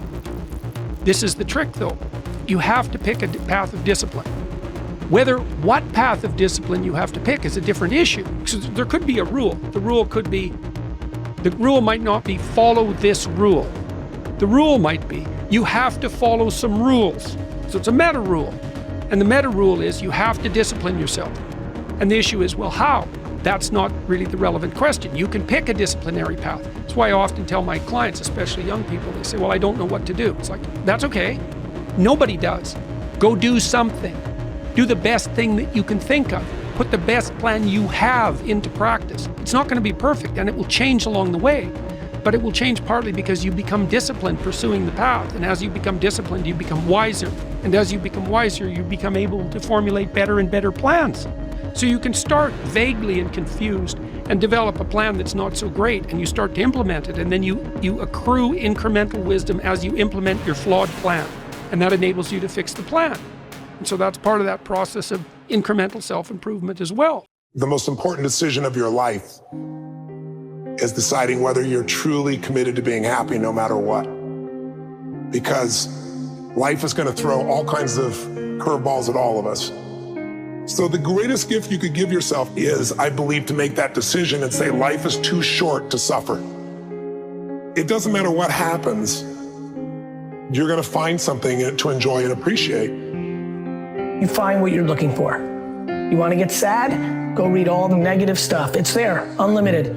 This is the trick, though. You have to pick a path of discipline. What path of discipline you have to pick is a different issue. Because there could be a rule. The rule might not be follow this rule. The rule might be you have to follow some rules. So it's a meta rule. And the meta rule is you have to discipline yourself. And the issue is, well, how? That's not really the relevant question. You can pick a disciplinary path. That's why I often tell my clients, especially young people, they say, well, I don't know what to do. It's like, that's okay. Nobody does. Go do something. Do the best thing that you can think of. Put the best plan you have into practice. It's not going to be perfect, and it will change along the way. But it will change partly because you become disciplined pursuing the path. And as you become disciplined, you become wiser. And as you become wiser, you become able to formulate better and better plans. So you can start vaguely and confused and develop a plan that's not so great, and you start to implement it, and then you accrue incremental wisdom as you implement your flawed plan. And that enables you to fix the plan. And so that's part of that process of incremental self-improvement as well. The most important decision of your life is deciding whether you're truly committed to being happy no matter what. Because life is going to throw all kinds of curveballs at all of us. So the greatest gift you could give yourself is, I believe, to make that decision and say life is too short to suffer. It doesn't matter what happens, you're going to find something to enjoy and appreciate. You find what you're looking for. You want to get sad? Go read all the negative stuff. It's there, unlimited.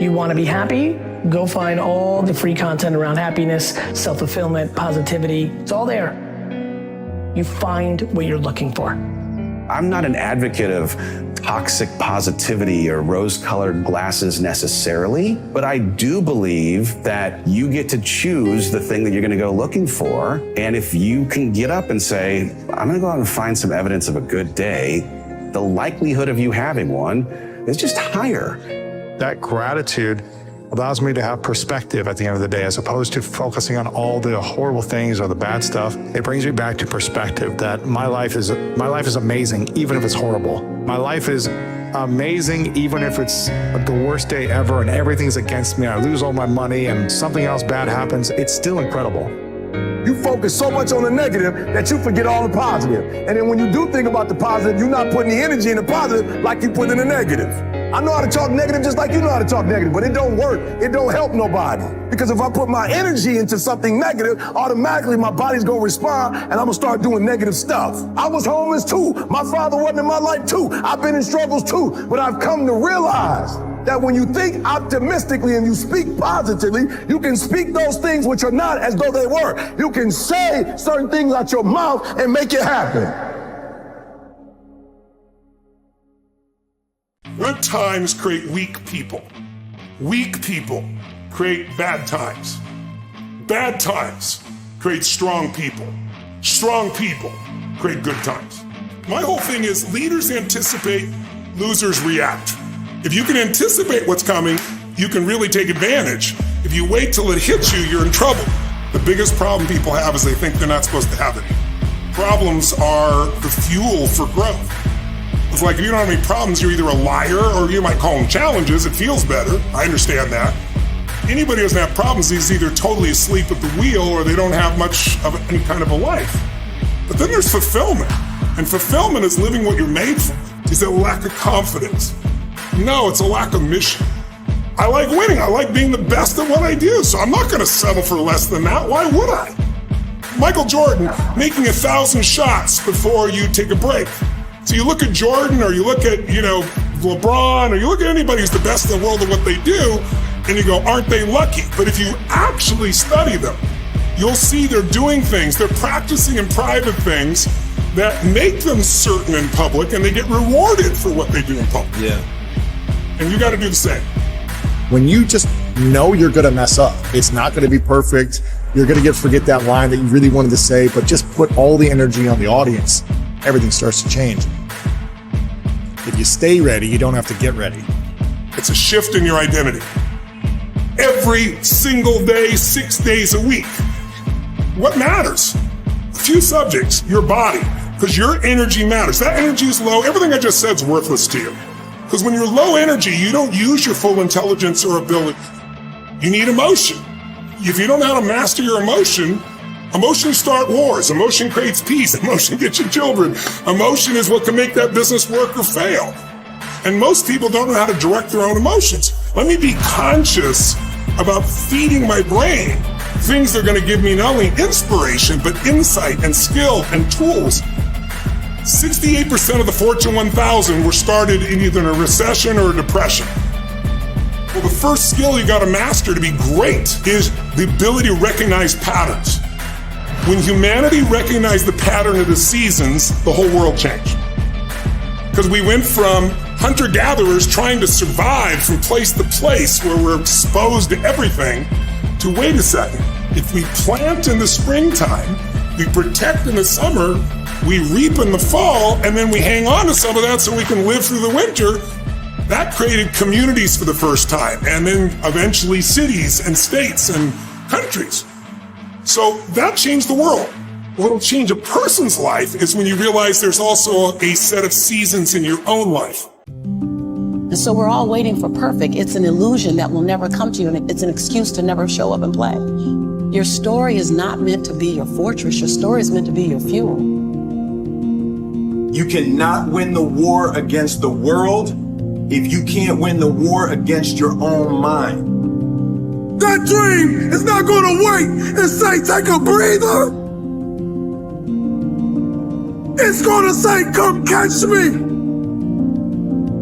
You want to be happy? Go find all the free content around happiness, self-fulfillment, positivity. It's all there. You find what you're looking for. I'm not an advocate of toxic positivity or rose-colored glasses necessarily, but I do believe that you get to choose the thing that you're going to go looking for. And if you can get up and say, I'm going to go out and find some evidence of a good day, the likelihood of you having one is just higher. That gratitude allows me to have perspective at the end of the day, as opposed to focusing on all the horrible things or the bad stuff. It brings me back to perspective that my life is amazing, even if it's horrible. My life is amazing, even if it's the worst day ever and everything's against me. I lose all my money and something else bad happens. It's still incredible. You focus so much on the negative that you forget all the positive. And then when you do think about the positive, you're not putting the energy in the positive like you put in the negative. I know how to talk negative just like you know how to talk negative, but it don't work. It don't help nobody. Because if I put my energy into something negative, automatically my body's gonna respond and I'm gonna start doing negative stuff. I was homeless too. My father wasn't in my life too. I've been in struggles too. But I've come to realize that when you think optimistically and you speak positively, you can speak those things which are not as though they were. You can say certain things out your mouth and make it happen. Good times create weak people. Weak people create bad times. Bad times create strong people. Strong people create good times. My whole thing is leaders anticipate, losers react. If you can anticipate what's coming, you can really take advantage. If you wait till it hits you, you're in trouble. The biggest problem people have is they think they're not supposed to have it. Problems are the fuel for growth. It's like if you don't have any problems, you're either a liar or you might call them challenges. It feels better. I understand that. Anybody who doesn't have problems is either totally asleep at the wheel or they don't have much of any kind of a life. But then there's fulfillment. And fulfillment is living what you're made for. Is it a lack of confidence? No, it's a lack of mission. I like winning. I like being the best at what I do. So I'm not going to settle for less than that. Why would I? Michael Jordan making 1,000 shots before you take a break. So you look at Jordan or you look at, LeBron or you look at anybody who's the best in the world at what they do and you go, aren't they lucky? But if you actually study them, you'll see they're doing things, they're practicing in private things that make them certain in public and they get rewarded for what they do in public. Yeah. And you got to do the same. When you just know you're going to mess up, it's not going to be perfect. You're going to forget that line that you really wanted to say, but just put all the energy on the audience. Everything starts to change. If you stay ready, you don't have to get ready. It's a shift in your identity. Every single day, 6 days a week. What matters? A few subjects, your body, because your energy matters. That energy is low. Everything I just said is worthless to you. Because when you're low energy, you don't use your full intelligence or ability. You need emotion. If you don't know how to master your emotions start wars. Emotion creates peace. Emotion gets you children. Emotion is what can make that business work or fail. And most people don't know how to direct their own emotions. Let me be conscious about feeding my brain things that are going to give me not only inspiration, but insight and skill and tools. 68% of the Fortune 1000 were started in either a recession or a depression. Well, the first skill you got to master to be great is the ability to recognize patterns. When humanity recognized the pattern of the seasons, the whole world changed. Because we went from hunter-gatherers trying to survive from place to place where we're exposed to everything, to wait a second, if we plant in the springtime, we protect in the summer, we reap in the fall, and then we hang on to some of that so we can live through the winter. That created communities for the first time, and then eventually cities and states and countries. So that changed the world. What'll change a person's life is when you realize there's also a set of seasons in your own life. And so we're all waiting for perfect. It's an illusion that will never come to you, and it's an excuse to never show up and play. Your story is not meant to be your fortress. Your story is meant to be your fuel. You cannot win the war against the world if you can't win the war against your own mind. That dream is not going to wait and say, take a breather. It's going to say, come catch me.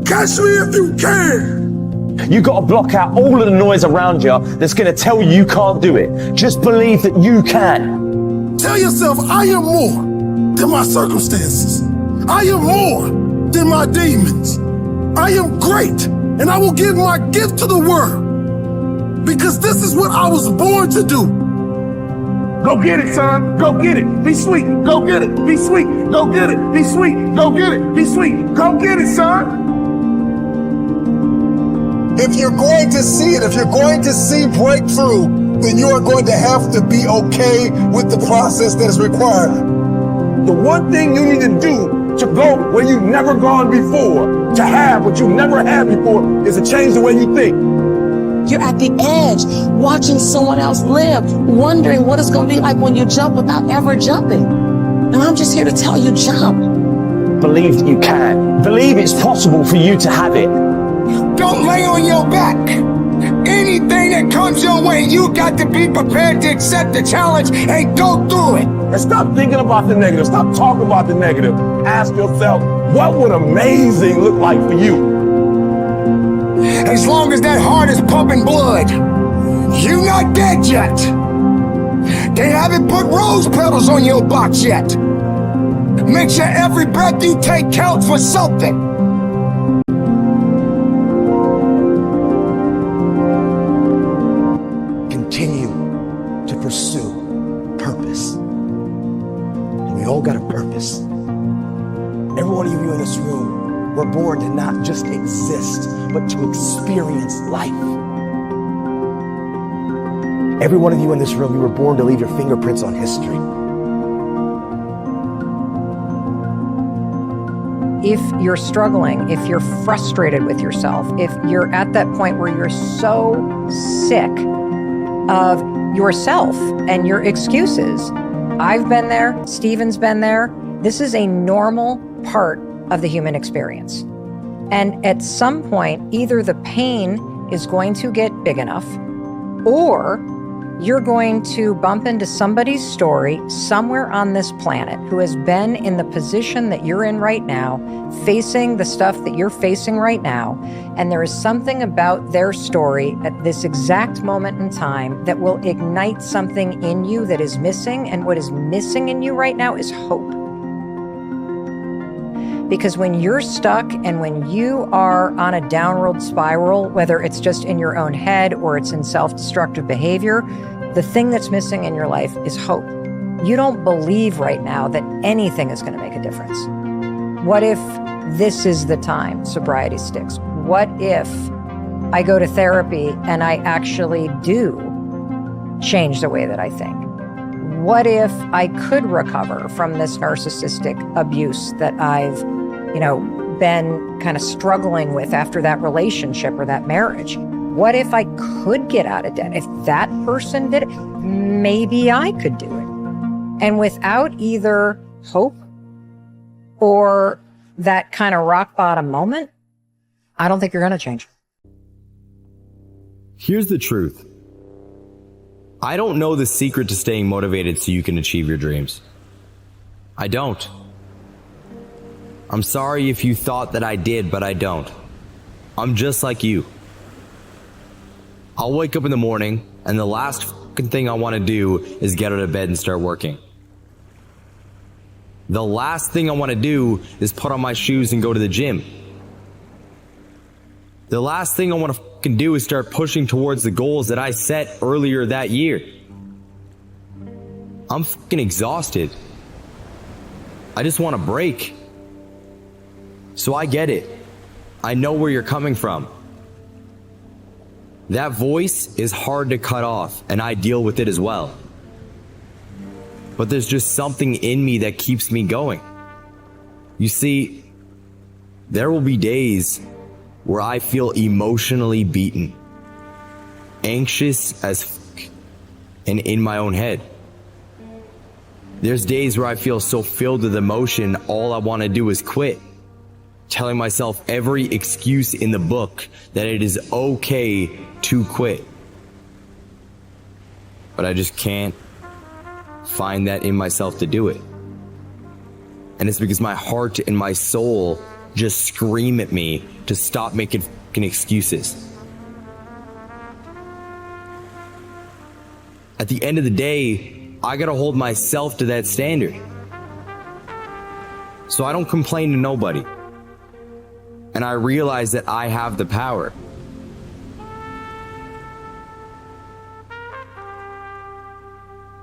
Catch me if you can. You got to block out all of the noise around you that's going to tell you can't do it. Just believe that you can. Tell yourself, I am more than my circumstances. I am more than my demons. I am great, and I will give my gift to the world. Because this is what I was born to do. Go get it, son. Go get it. Be sweet. Go get it. Be sweet. Go get it. Be sweet. Go get it. Be sweet. Go get it, son. If you're going to see it, if you're going to see breakthrough, then you are going to have to be okay with the process that is required. The one thing you need to do to go where you've never gone before, to have what you've never had before, is to change the way you think. You're at the edge, watching someone else live, wondering what it's going to be like when you jump without ever jumping. And I'm just here to tell you, jump. Believe that you can. Believe it's possible for you to have it. Don't lay on your back. Anything that comes your way, you got to be prepared to accept the challenge and go through it. And stop thinking about the negative. Stop talking about the negative. Ask yourself, what would amazing look like for you? As long as that heart is pumping blood, you're not dead yet. They haven't put rose petals on your box yet. Make sure every breath you take counts for something. Continue to pursue purpose. We all got a purpose. Every one of you in this room, we're born to not just exist, but to experience life. Every one of you in this room, you were born to leave your fingerprints on history. If you're struggling, if you're frustrated with yourself, if you're at that point where you're so sick of yourself and your excuses, I've been there, Stephen's been there. This is a normal part of the human experience. And at some point, either the pain is going to get big enough, or you're going to bump into somebody's story somewhere on this planet who has been in the position that you're in right now, facing the stuff that you're facing right now. And there is something about their story at this exact moment in time that will ignite something in you that is missing. And what is missing in you right now is hope. Because when you're stuck and when you are on a downward spiral, whether it's just in your own head or it's in self-destructive behavior, the thing that's missing in your life is hope. You don't believe right now that anything is going to make a difference. What if this is the time sobriety sticks? What if I go to therapy and I actually do change the way that I think? What if I could recover from this narcissistic abuse that I've been kind of struggling with after that relationship or that marriage? What if I could get out of debt? If that person did it, maybe I could do it. And without either hope or that kind of rock bottom moment, I don't think you're going to change. Here's the truth. I don't know the secret to staying motivated so you can achieve your dreams. I don't. I'm sorry if you thought that I did, but I don't. I'm just like you. I'll wake up in the morning, and the last fucking thing I want to do is get out of bed and start working. The last thing I want to do is put on my shoes and go to the gym. The last thing I want to fucking do is start pushing towards the goals that I set earlier that year. I'm fucking exhausted. I just want a break. So I get it. I know where you're coming from. That voice is hard to cut off, and I deal with it as well. But there's just something in me that keeps me going. You see, there will be days where I feel emotionally beaten, anxious as fuck, and in my own head. There's days where I feel so filled with emotion, all I want to do is quit. Telling myself every excuse in the book that it is okay to quit. But I just can't find that in myself to do it. And it's because my heart and my soul just scream at me to stop making fucking excuses. At the end of the day, I gotta hold myself to that standard. So I don't complain to nobody. And I realize that I have the power.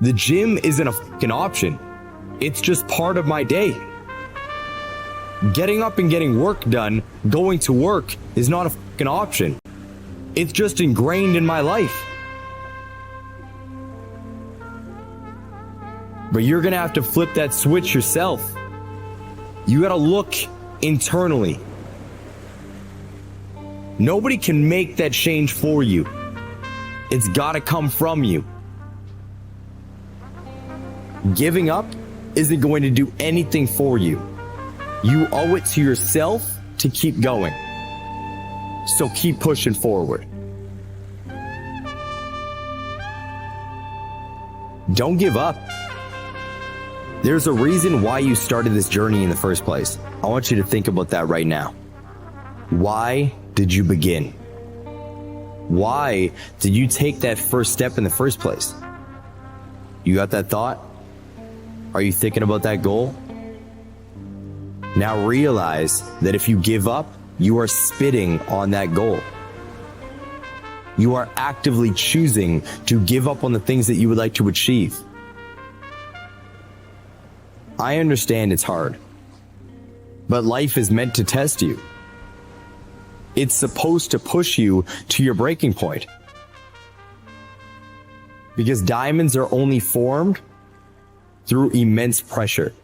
The gym isn't a fucking option. It's just part of my day. Getting up and getting work done, going to work, is not a fucking option. It's just ingrained in my life. But you're gonna have to flip that switch yourself. You gotta look internally. Nobody can make that change for you. It's gotta come from you. Giving up isn't going to do anything for you. You owe it to yourself to keep going. So keep pushing forward. Don't give up. There's a reason why you started this journey in the first place. I want you to think about that right now. Why did you begin? Why did you take that first step in the first place? You got that thought? Are you thinking about that goal? Now realize that if you give up, you are spitting on that goal. You are actively choosing to give up on the things that you would like to achieve. I understand it's hard, but life is meant to test you. It's supposed to push you to your breaking point. Because diamonds are only formed through immense pressure.